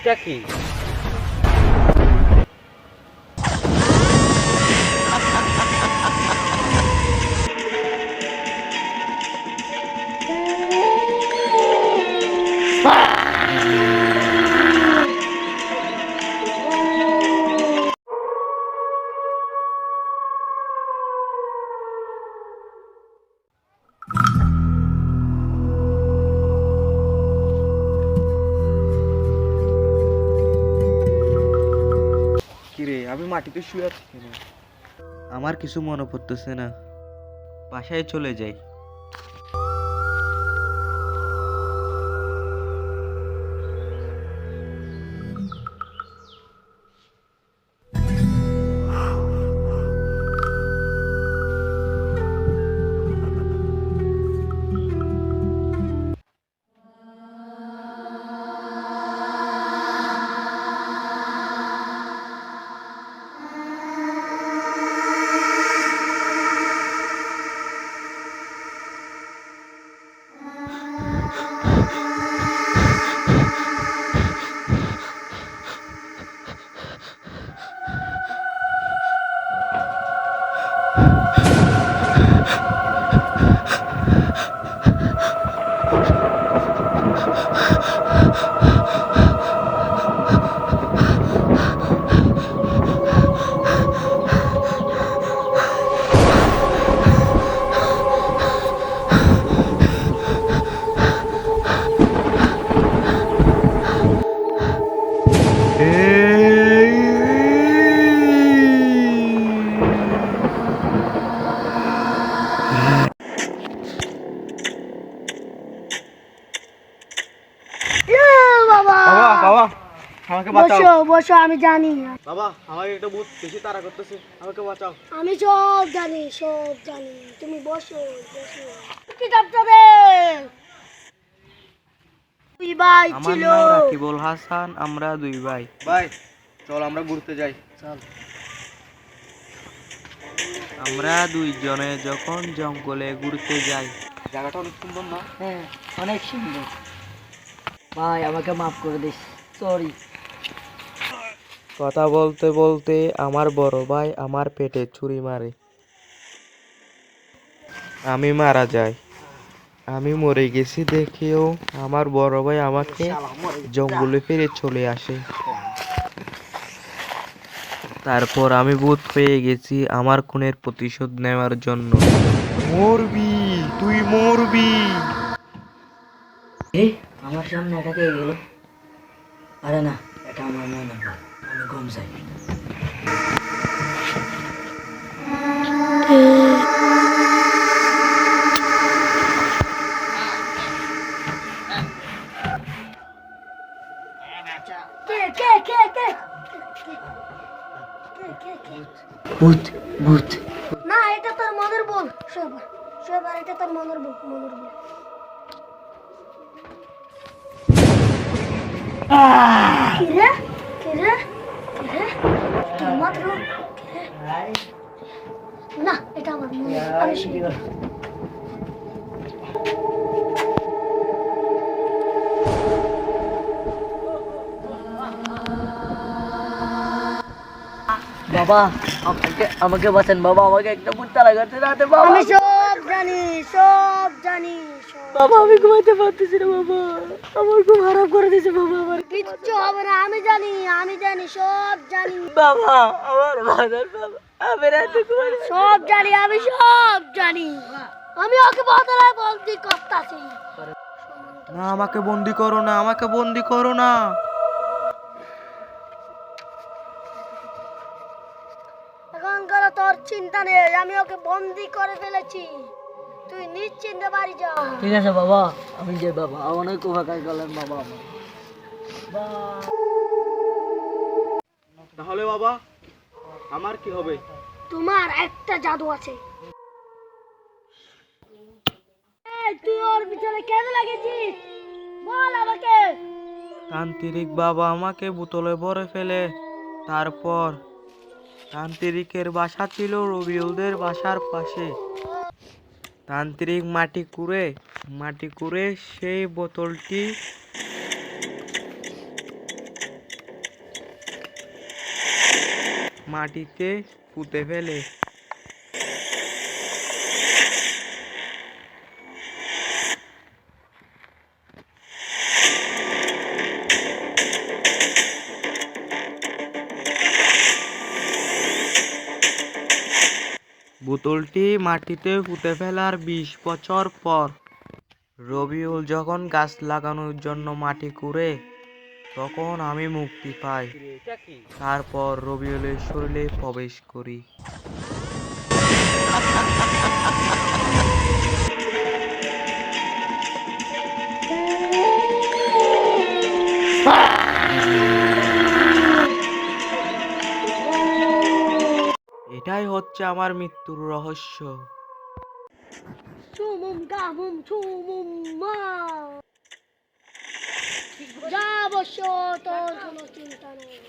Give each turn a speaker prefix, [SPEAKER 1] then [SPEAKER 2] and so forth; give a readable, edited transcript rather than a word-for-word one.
[SPEAKER 1] এইটা কি? কিরে, আমি মাটিতে শুয়ে আছি কেন? আমার কিছু মনে পড়তেছে না, বাসায় চলে যাই।
[SPEAKER 2] বাবা
[SPEAKER 1] বাবা, বাবা, আমাকে বাঁচাও।
[SPEAKER 2] বসো বসো, আমি জানি,
[SPEAKER 1] বাবা, আমাকে একটা ভূত বেশি তাড়া করতেছে, আমাকে বাঁচাও।
[SPEAKER 2] আমি সব জানি, সব জানি। তুমি বসো বসো। কিতাব যাবে। দুই ভাই
[SPEAKER 1] আমার
[SPEAKER 2] ছিল।
[SPEAKER 1] নাম রাকিবুল হাসান, আমরা দুই ভাই। ভাই, চল আমরা ঘুরতে যাই।
[SPEAKER 2] চল।
[SPEAKER 1] আমরা দুইজনে যখন জঙ্গলে ঘুরতে যাই, জায়গাটা অনেক সুন্দর না?
[SPEAKER 2] হ্যাঁ, অনেক সুন্দর। ভাই, আমাকে মাফ করে দিস, সরি।
[SPEAKER 1] কথা বলতে বলতে আমার বড় ভাই আমার পেটে ছুরি মারে, আমি মারা যাই। আমি মরে গেছি দেখেও আমার বড় ভাই আমাকে জঙ্গলে ফিরে চলে আসে। তারপর আমি ভূত পেয়ে গেছি আমার খুনের প্রতিশোধ নেওয়ার জন্য। মরবি, তুই মরবি।
[SPEAKER 2] আমার সামনে এটা কে গেল? আরে না, এটা আমার মনে হয়। আমি ঘুম যাই। কে কে কে কে ভূত, ভূত। না, এটা তোর মনের বল। শোবার, শোবার, এটা তোর মনের বল, মনের বল। কিরে, কিরে, কিরে, তোর মাত্র না, এটা আমার মনে, আমি শুনি।
[SPEAKER 3] বাবা, আমাকে আমাকে বাঁচান বাবা, আমাকে একটা ভূত লাগাতে রাতে বাবা।
[SPEAKER 2] আমি সব জানি, সব জানি, সব।
[SPEAKER 3] বাবা, আমি ঘুমাইতে পারতেছি না বাবা, আমার খুব খারাপ করে দিয়েছে বাবা, আমার
[SPEAKER 2] কিচ্ছু হবে না, আমি জানি, আমি জানি, সব জানি,
[SPEAKER 3] বাবা, আমার বাজার বাবা, আমি রাতে
[SPEAKER 2] সব জানি, আমি সব জানি। আমি ওকে বদলায় বলতে করতাছি।
[SPEAKER 1] না, আমাকে বন্দি করো না, আমাকে বন্দি করো না।
[SPEAKER 2] এখন করে তোর চিন্তা নেই, আমি ওকে বন্দি করে ফেলেছি। তুই নিশ্চিন্তে বাড়ি যা।
[SPEAKER 3] ঠিক আছে বাবা, আমি যাই বাবা, অনেক উপকার করলেন বাবা আমার।
[SPEAKER 1] তাহলে বাবা, আমার কি হবে?
[SPEAKER 2] তোমার একটা জাদু আছে। এই, তুই ওর পিছনে কেন লাগেছিস? বল আমাকে।
[SPEAKER 1] তান্ত্রিক বাবা আমাকে বোতলে ভরে ফেলে। তারপর তান্ত্রিকের বাসা ছিল রবিউলদের বাসার পাশে। তান্ত্রিক মাটি কুড়ে সেই বোতলটি মাটিতে পুঁতে ফেলে। বোতলটি মাটিতে পুঁতে ফেলার 20 বছর পর রবিউল যখন গাছ লাগানোর জন্য মাটি কুড়ে, তখন আমি মুক্তি পাই। তারপর রবিউলের শরীরে প্রবেশ করি। এটাই হচ্ছে আমার মৃত্যুর রহস্য।
[SPEAKER 2] চুমুম গামুম চুমুম মা যা অবশ্য তোর কোনো চিন্তা নেই।